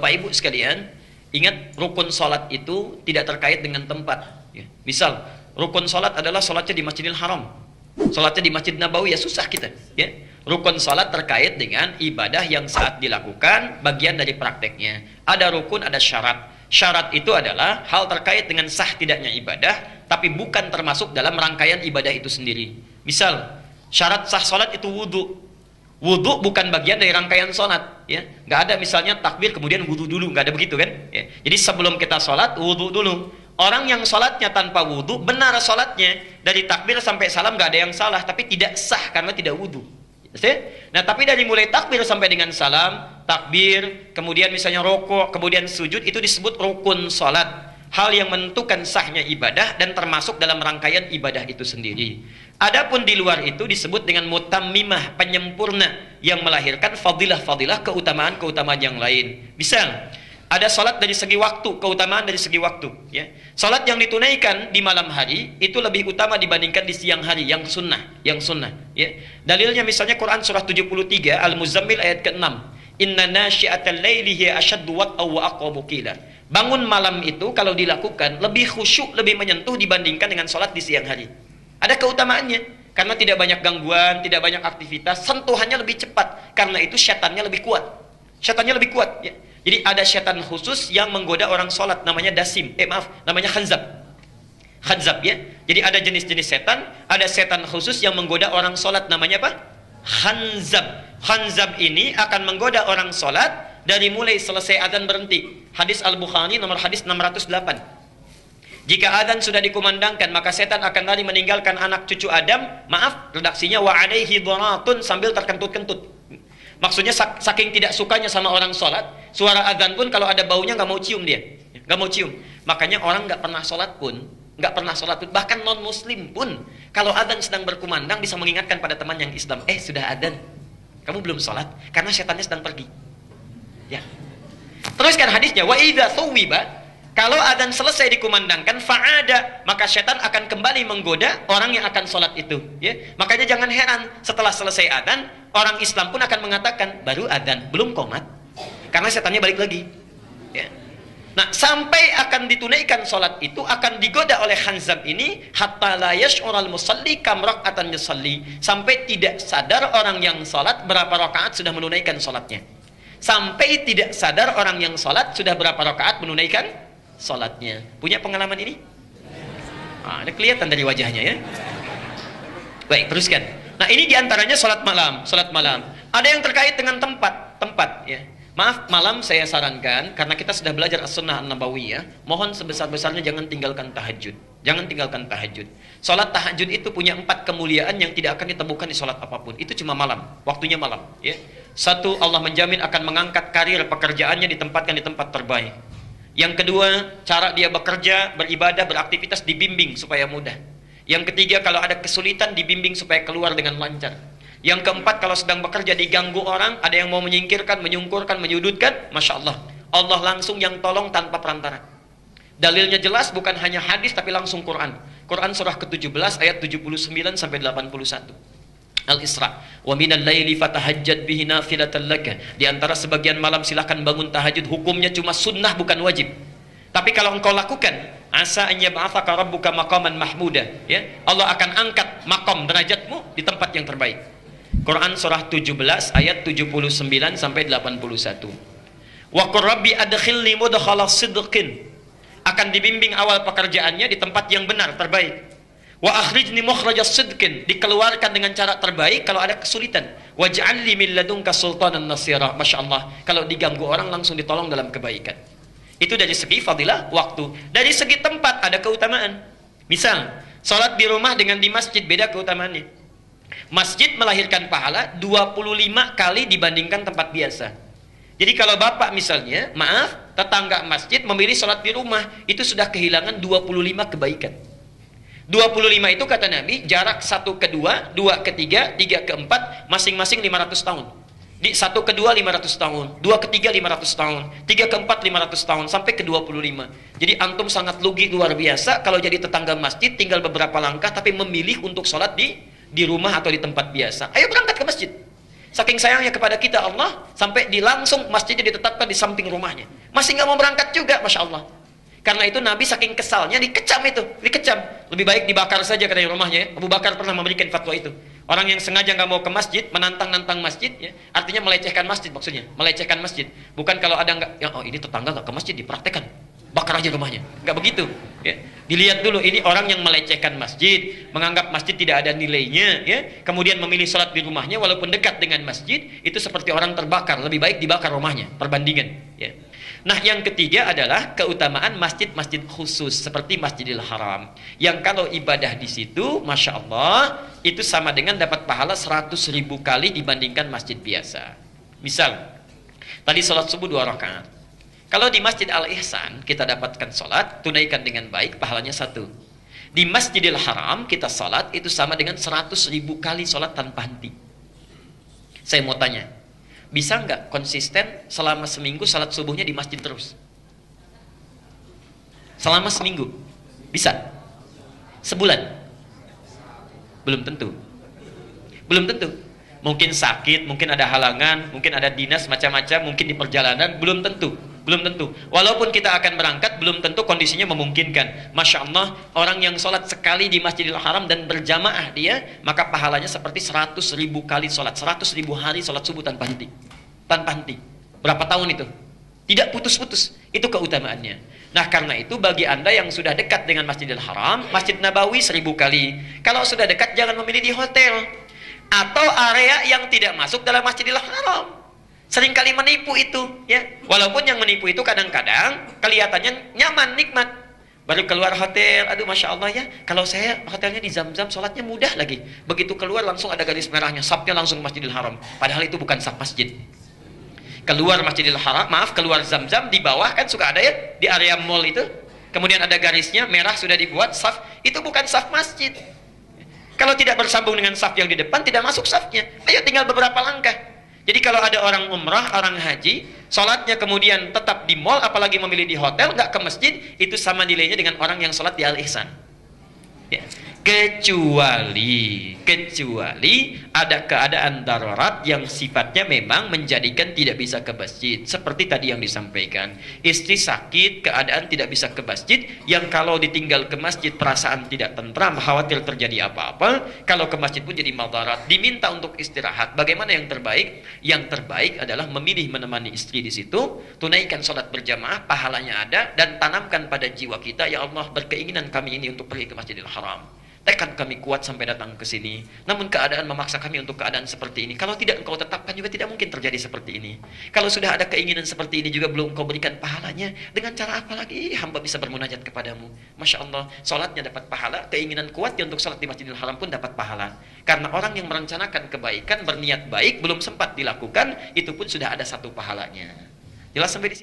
Bapak Ibu sekalian, ingat rukun sholat itu tidak terkait dengan tempat. Ya. Misal, rukun sholat adalah sholatnya di Masjidil Haram, sholatnya di Masjid Nabawi, ya susah kita. Ya. Rukun sholat terkait dengan ibadah yang saat dilakukan, bagian dari prakteknya. Ada rukun, ada syarat. Syarat itu adalah hal terkait dengan sah tidaknya ibadah, tapi bukan termasuk dalam rangkaian ibadah itu sendiri. Misal, syarat sah sholat itu wudhu. Wudhu bukan bagian dari rangkaian sholat. Ya. Nggak ada misalnya takbir kemudian wudhu dulu, nggak ada begitu kan? Ya. Jadi sebelum kita sholat, wudhu dulu. Orang yang sholatnya tanpa wudhu, benar sholatnya. Dari takbir sampai salam nggak ada yang salah, tapi tidak sah karena tidak wudhu. Nah, tapi dari mulai takbir sampai dengan salam, takbir, kemudian misalnya rokok, kemudian sujud, itu disebut rukun sholat. Hal yang menentukan sahnya ibadah dan termasuk dalam rangkaian ibadah itu sendiri. Adapun di luar itu disebut dengan mutammimah, penyempurna, yang melahirkan fadilah-fadilah, keutamaan-keutamaan yang lain. Misal, ada sholat dari segi waktu, keutamaan dari segi waktu. Ya. Sholat yang ditunaikan di malam hari itu lebih utama dibandingkan di siang hari, yang sunnah. Ya. Dalilnya misalnya Quran surah 73 Al-Muzammil ayat ke-6. Inna nasyi'atal laili hiya asyaddu wat'aw wa aqwamu qila. Bangun malam itu kalau dilakukan lebih khusyuk, lebih menyentuh dibandingkan dengan sholat di siang hari. Ada keutamaannya karena tidak banyak gangguan, tidak banyak aktivitas, sentuhannya lebih cepat. Karena itu syaitannya lebih kuat. Ya. Jadi ada syaitan khusus yang menggoda orang sholat, namanya dasim. Namanya khanzab. Khanzab ya. Jadi ada jenis-jenis setan, ada setan khusus yang menggoda orang sholat, namanya apa? Khanzab. Khanzab ini akan menggoda orang sholat dari mulai selesai adzan berhenti. Hadis Al-Bukhari nomor hadis 608. Jika adzan sudah dikumandangkan, maka setan akan lari meninggalkan anak cucu Adam. Redaksinya wa alaihi dharatun, sambil terkentut-kentut. Maksudnya saking tidak sukanya sama orang sholat, suara adzan pun kalau ada baunya nggak mau cium dia, nggak mau cium. Makanya orang nggak pernah sholat pun, bahkan non muslim pun, kalau adzan sedang berkumandang bisa mengingatkan pada teman yang Islam, sudah adzan, kamu belum sholat, karena setannya sedang pergi. Ya. Teruskan hadisnya, wa idza thuwiba, kalau adzan selesai dikumandangkan, fa'ada, maka setan akan kembali menggoda orang yang akan sholat itu. Ya. Makanya jangan heran, setelah selesai adzan, orang Islam pun akan mengatakan, baru adzan, belum qomat. Karena setannya balik lagi. Ya. Nah, sampai akan ditunaikan sholat itu, akan digoda oleh khanzab ini, hatta la yash'ural musalli kam rak'atan yusalli. Sampai tidak sadar orang yang sholat berapa rakaat sudah menunaikan sholatnya. Sampai tidak sadar orang yang sholat sudah berapa rakaat menunaikan sholatnya. Punya pengalaman ini? Ada kelihatan dari wajahnya ya. Baik, teruskan. Nah, ini diantaranya sholat malam. Ada yang terkait dengan tempat ya. Maaf, malam saya sarankan, karena kita sudah belajar as-sunnah an-nabawiyah, mohon sebesar-besarnya jangan tinggalkan tahajud. Sholat tahajud itu punya 4 kemuliaan yang tidak akan ditemukan di sholat apapun. Itu cuma malam, waktunya malam. Ya. 1, Allah menjamin akan mengangkat karir pekerjaannya, ditempatkan di tempat terbaik. Yang kedua, cara dia bekerja, beribadah, beraktivitas dibimbing supaya mudah. Yang ketiga, kalau ada kesulitan dibimbing supaya keluar dengan lancar. Yang keempat, kalau sedang bekerja diganggu orang, ada yang mau menyingkirkan, menyungkurkan, menyudutkan, Masya Allah, Allah langsung yang tolong tanpa perantara. Dalilnya jelas, bukan hanya hadis tapi langsung Quran. Quran surah ke-17 ayat 79 sampai 81. Al-Isra. Wa minal laili fatahajjad bihi nafilatan laka. Di antara sebagian malam silahkan bangun tahajud, hukumnya cuma sunnah bukan wajib. Tapi kalau engkau lakukan, asa an yab'atsaka rabbuka maqaman mahmuda, ya. Allah akan angkat maqam derajatmu di tempat yang terbaik. Quran surah 17 ayat 79 sampai 81. Wa qur rabbi adkhilni mudkhala sidqin. Akan dibimbing awal pekerjaannya di tempat yang benar, terbaik. Wa akhrijni mukhrajas sidqin, dikeluarkan dengan cara terbaik kalau ada kesulitan. Waj'al li min ladunka sultanan nasira. Masyaallah, kalau diganggu orang langsung ditolong dalam kebaikan. Itu dari segi fadilah waktu. Dari segi tempat ada keutamaan. Misal, sholat di rumah dengan di masjid beda keutamaannya. Masjid melahirkan pahala 25 kali dibandingkan tempat biasa. Jadi kalau bapak misalnya, tetangga masjid memilih sholat di rumah, itu sudah kehilangan 25 kebaikan. 25 itu kata Nabi, jarak 1 ke 2, 2 ke 3, 3 ke 4, masing-masing 500 tahun. Di 1 ke 2 500 tahun, 2 ke 3 500 tahun, 3 ke 4 500 tahun, sampai ke 25. Jadi antum sangat rugi luar biasa kalau jadi tetangga masjid, tinggal beberapa langkah tapi memilih untuk sholat di rumah atau di tempat biasa. Ayo berangkat ke masjid. Saking sayangnya kepada kita Allah, sampai langsung masjidnya ditetapkan di samping rumahnya. Masih nggak mau berangkat juga, Masya Allah. Karena itu Nabi saking kesalnya dikecam itu, dikecam. Lebih baik dibakar saja karena rumahnya. Ya. Abu Bakar pernah memberikan fatwa itu. Orang yang sengaja nggak mau ke masjid, menantang-nantang masjid, ya, artinya melecehkan masjid maksudnya, melecehkan masjid. Bukan kalau ada nggak, ya, oh ini tetangga nggak ke masjid dipraktekkan, bakar aja rumahnya. Nggak begitu. Ya. Dilihat dulu ini orang yang melecehkan masjid, menganggap masjid tidak ada nilainya, ya. Kemudian memilih sholat di rumahnya walaupun dekat dengan masjid, itu seperti orang terbakar. Lebih baik dibakar rumahnya. Perbandingan. Ya. Nah, yang ketiga adalah keutamaan masjid-masjid khusus seperti Masjidil Haram. Yang kalau ibadah di situ, Masya Allah, itu sama dengan dapat pahala 100.000 kali dibandingkan masjid biasa. Misal, tadi sholat subuh 2 rakaat. Kalau di Masjid Al-Ihsan kita dapatkan sholat, tunaikan dengan baik, pahalanya 1. Di Masjidil Haram kita sholat, itu sama dengan 100.000 kali sholat tanpa henti. Saya mau tanya, bisa nggak konsisten selama seminggu salat subuhnya di masjid terus? Selama seminggu? Bisa? Sebulan? Belum tentu. Belum tentu. Mungkin sakit, mungkin ada halangan, mungkin ada dinas macam-macam, mungkin di perjalanan, belum tentu. Belum tentu. Walaupun kita akan berangkat, belum tentu kondisinya memungkinkan. Masya Allah, orang yang sholat sekali di Masjidil Haram dan berjamaah dia, maka pahalanya seperti 100.000 kali sholat, 100.000 hari sholat subuh tanpa henti. Tanpa henti. Berapa tahun itu? Tidak putus-putus. Itu keutamaannya. Nah, karena itu bagi Anda yang sudah dekat dengan Masjidil Haram, Masjid Nabawi 1000 kali. Kalau sudah dekat, jangan memilih di hotel atau area yang tidak masuk dalam Masjidil Haram. Seringkali menipu itu, ya. Walaupun yang menipu itu kadang-kadang kelihatannya nyaman, nikmat. Baru keluar hotel, aduh Masya Allah ya, kalau saya hotelnya di Zam-Zam, sholatnya mudah lagi. Begitu keluar langsung ada garis merahnya, safnya langsung Masjidil Haram. Padahal itu bukan saf masjid. Keluar Masjidil Haram, maaf, keluar Zam-Zam, di bawah kan suka ada ya, di area mall itu. Kemudian ada garisnya, merah sudah dibuat, saf, itu bukan saf masjid. Kalau tidak bersambung dengan saf yang di depan, tidak masuk safnya. Ayo tinggal beberapa langkah. Jadi kalau ada orang umrah, orang haji, sholatnya kemudian tetap di mall, apalagi memilih di hotel, nggak ke masjid, itu sama nilainya dengan orang yang sholat di Al-Ihsan. Ya. Kecuali ada keadaan darurat yang sifatnya memang menjadikan tidak bisa ke masjid. Seperti tadi yang disampaikan, istri sakit, keadaan tidak bisa ke masjid, yang kalau ditinggal ke masjid perasaan tidak tentram, khawatir terjadi apa-apa, kalau ke masjid pun jadi madarat, diminta untuk istirahat. Bagaimana yang terbaik? Yang terbaik adalah memilih menemani istri di situ, tunaikan sholat berjamaah, pahalanya ada, dan tanamkan pada jiwa kita, ya Allah, berkeinginan kami ini untuk pergi ke Masjidil Haram. Tekad kami kuat sampai datang ke sini. Namun keadaan memaksa kami untuk keadaan seperti ini. Kalau tidak engkau tetapkan juga tidak mungkin terjadi seperti ini. Kalau sudah ada keinginan seperti ini juga belum engkau berikan pahalanya, dengan cara apa lagi hamba bisa bermunajat kepadamu? Masya Allah, sholatnya dapat pahala, keinginan kuat untuk sholat di Masjidil Haram pun dapat pahala. Karena orang yang merencanakan kebaikan, berniat baik, belum sempat dilakukan, itu pun sudah ada satu pahalanya. Jelas sampai di sini?